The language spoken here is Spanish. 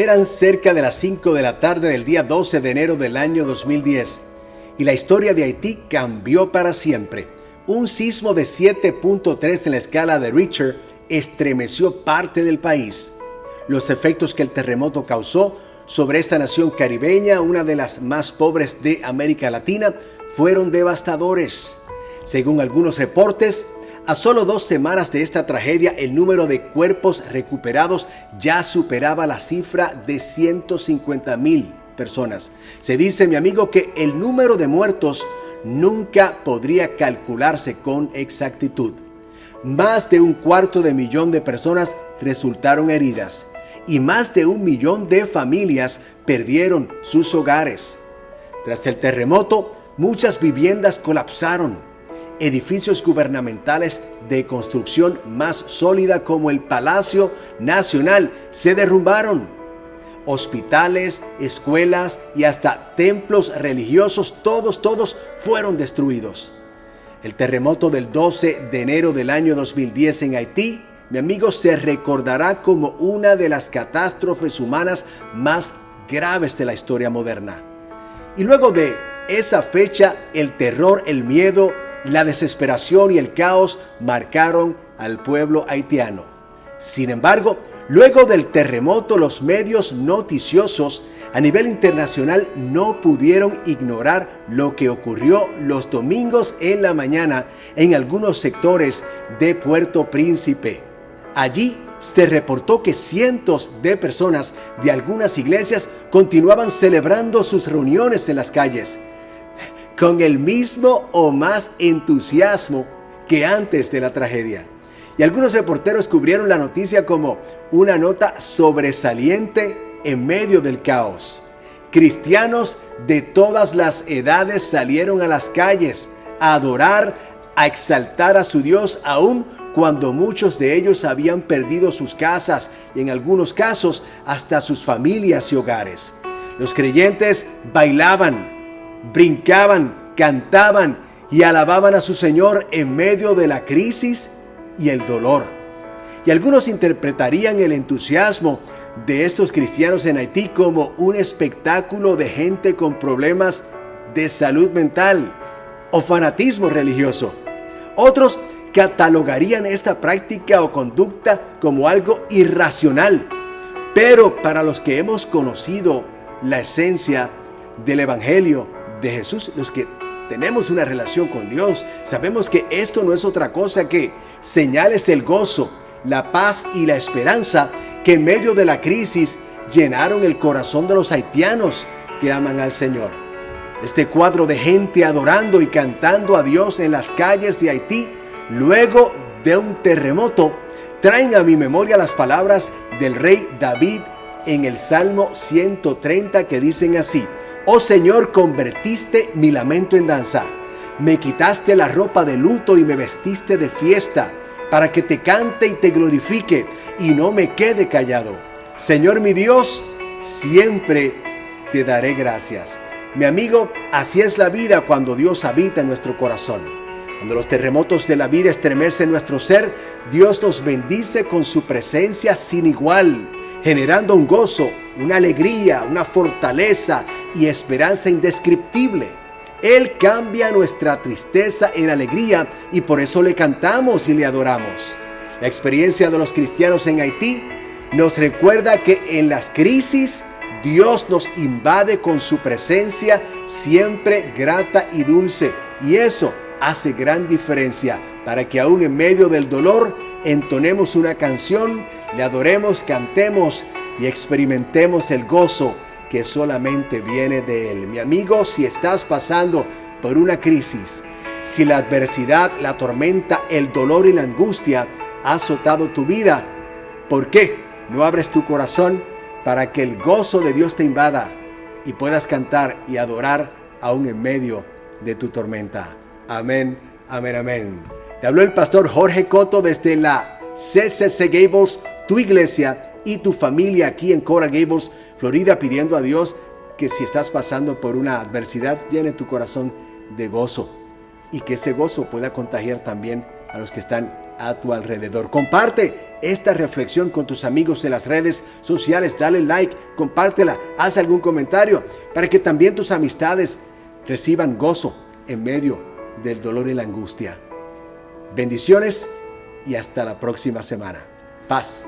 Eran cerca de las 5 de la tarde del día 12 de enero del año 2010 y la historia de Haití cambió para siempre. Un sismo de 7.3 en la escala de Richter estremeció parte del país. Los efectos que el terremoto causó sobre esta nación caribeña, una de las más pobres de América Latina, fueron devastadores. Según algunos reportes, a solo 2 semanas de esta tragedia, el número de cuerpos recuperados ya superaba la cifra de 150,000 personas. Se dice, mi amigo, que el número de muertos nunca podría calcularse con exactitud. Más de 250,000 de personas resultaron heridas y más de 1 millón de familias perdieron sus hogares. Tras el terremoto, muchas viviendas colapsaron. Edificios gubernamentales de construcción más sólida como el Palacio Nacional se derrumbaron. Hospitales, escuelas y hasta templos religiosos, todos fueron destruidos. El terremoto del 12 de enero del año 2010 en Haití, mi amigo, se recordará como una de las catástrofes humanas más graves de la historia moderna. Y luego de esa fecha, el terror, el miedo, la desesperación y el caos marcaron al pueblo haitiano. Sin embargo, luego del terremoto, los medios noticiosos a nivel internacional no pudieron ignorar lo que ocurrió los domingos en la mañana en algunos sectores de Puerto Príncipe. Allí se reportó que cientos de personas de algunas iglesias continuaban celebrando sus reuniones en las calles, con el mismo o más entusiasmo que antes de la tragedia. Y algunos reporteros cubrieron la noticia como una nota sobresaliente en medio del caos. Cristianos de todas las edades salieron a las calles a adorar, a exaltar a su Dios, aún cuando muchos de ellos habían perdido sus casas y en algunos casos hasta sus familias y hogares. Los creyentes bailaban, brincaban, cantaban y alababan a su Señor en medio de la crisis y el dolor. Y algunos interpretarían el entusiasmo de estos cristianos en Haití como un espectáculo de gente con problemas de salud mental o fanatismo religioso. Otros catalogarían esta práctica o conducta como algo irracional. Pero para los que hemos conocido la esencia del Evangelio de Jesús, los que tenemos una relación con Dios, sabemos que esto no es otra cosa que señales del gozo, la paz y la esperanza que en medio de la crisis llenaron el corazón de los haitianos que aman al Señor. Este cuadro de gente adorando y cantando a Dios en las calles de Haití luego de un terremoto traen a mi memoria las palabras del rey David en el Salmo 130 que dicen así: Oh Señor, convertiste mi lamento en danza, me quitaste la ropa de luto y me vestiste de fiesta, para que te cante y te glorifique y no me quede callado. Señor mi Dios, siempre te daré gracias. Mi amigo, así es la vida cuando Dios habita en nuestro corazón. Cuando los terremotos de la vida estremecen nuestro ser, Dios nos bendice con su presencia sin igual, generando un gozo, una alegría, una fortaleza y esperanza indescriptible. Él cambia nuestra tristeza en alegría y por eso le cantamos y le adoramos. La experiencia de los cristianos en Haití nos recuerda que en las crisis Dios nos invade con su presencia siempre grata y dulce, y eso hace gran diferencia para que aún en medio del dolor entonemos una canción, le adoremos, cantemos y experimentemos el gozo que solamente viene de Él. Mi amigo, si estás pasando por una crisis, si la adversidad, la tormenta, el dolor y la angustia ha azotado tu vida, ¿por qué no abres tu corazón para que el gozo de Dios te invada y puedas cantar y adorar aún en medio de tu tormenta? Amén, amén, amén. Te habló el pastor Jorge Cotto desde la CCC Gables, tu iglesia y tu familia aquí en Coral Gables, Florida, pidiendo a Dios que si estás pasando por una adversidad, llene tu corazón de gozo y que ese gozo pueda contagiar también a los que están a tu alrededor. Comparte esta reflexión con tus amigos en las redes sociales. Dale like, compártela, haz algún comentario para que también tus amistades reciban gozo en medio del dolor y la angustia. Bendiciones y hasta la próxima semana. Paz.